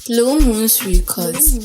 Low Moons Records.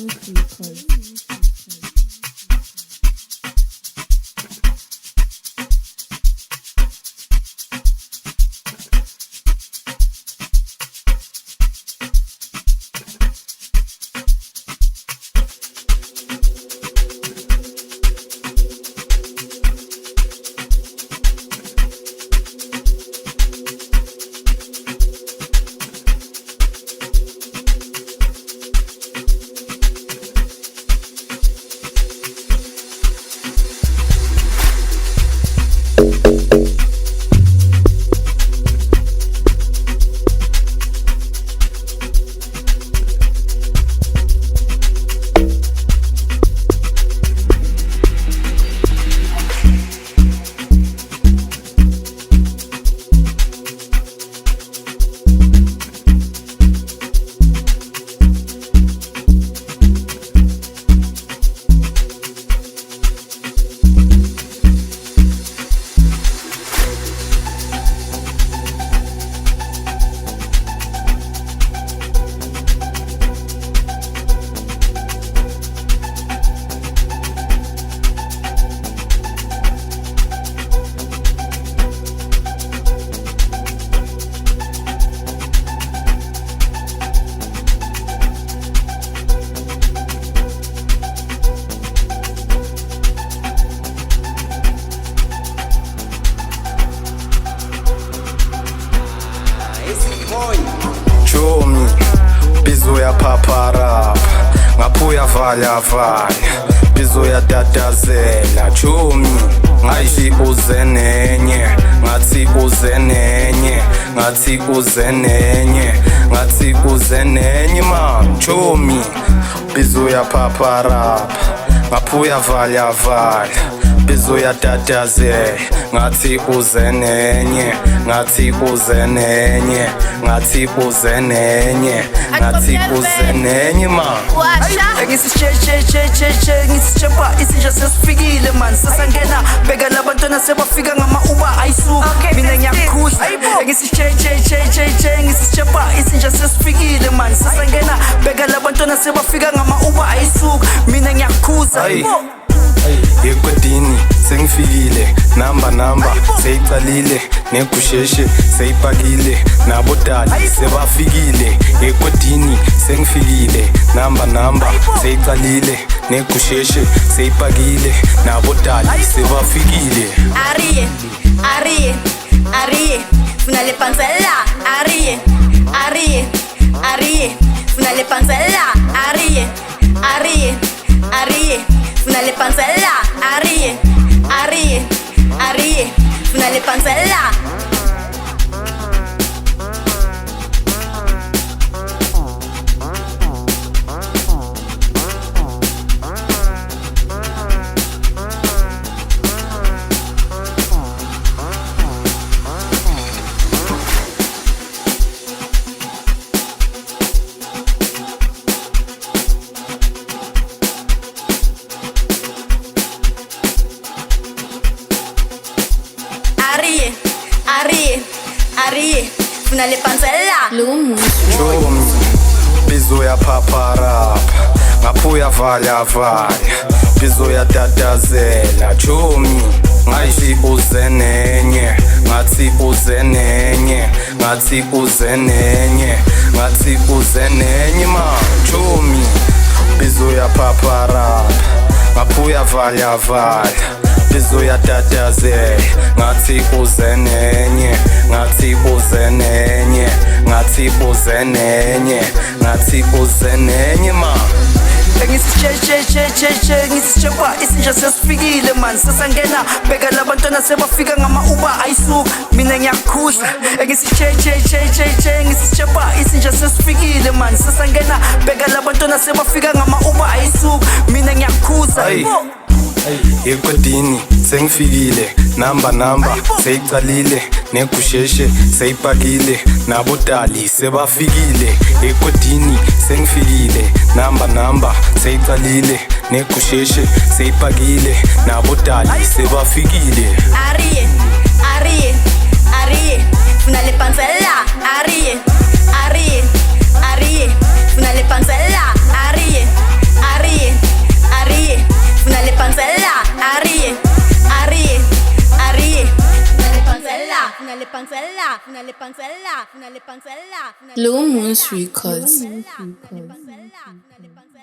Chomi, bizo ya paparapa, ngapuya vala vala, bizo ya dadazela. Chomi, ngathi uzenenye, ngathi uzenenye, ngathi uzenenye, ngathi uzenenye man. Chomi, bizo ya paparapa, ngapuya vala vala, bizo ya dadazela. Ngathi uzenenye, ngathi uzenenye, ngathi uzenenye, ngathi uzenenye man. Ngisisitshepa isinja sesifikile man, sasangena bheka labantwana sebafika ngama-Uber ayisuka mina ngiyakukhuza. Ngisisitshepa isinja sesifikile man, sasangena bheka labantwana sebafika ngama-Uber ayisuka mina ngiyakukhuza. Ekodini sengifikile namba seyicalile negusheshe seyipakile nabodali sebafikile. Ekodini sengifikile namba seyicalile negusheshe seyipakile nabodali sebafikile. Ariye, funa le panzella. Ariye, funa le panzella. Ariye, funa le panzella. Ariye, funa le panzella. Ariye, funa le panzella. Low Moons. Chomi, bizo ya paparapa, ngapuya vala vala, bizo ya dadazela. Chomi, ngathi uzenenye, ngathi uzenenye, ngathi uzenenye, ngathi uzenenye man. Chomi, bizo ya paparapa, ngapuya vala vala, bizo ya dadazela. Ngathi uzenenye, ngathi uzenenye, ngathi uzenenye, ngathi uzenenye man. Ngisisitshepa isinja sesifikile man, sasangena bheka labantwana sebafika ngama-Uber ayisuka mina ngiyakukhuza. Ngisisitshepa isinja sesifikile man, sasangena bheka labantwana sebafika ngama-Uber ayisuka mina ngiyakukhuza. Ekodini sengifikile namba seyicalile negusheshe seyipakile nabodali sebafikile. Ekodini sengifikile namba seyicalile negusheshe seyipakile nabodali sebafikile. Ariye, funa le panzella. Ariye, funa le panzella. funa le panzella, funa le panzella, funa le Blue Moons panzella, Records. funa le panzella, funa le panzella.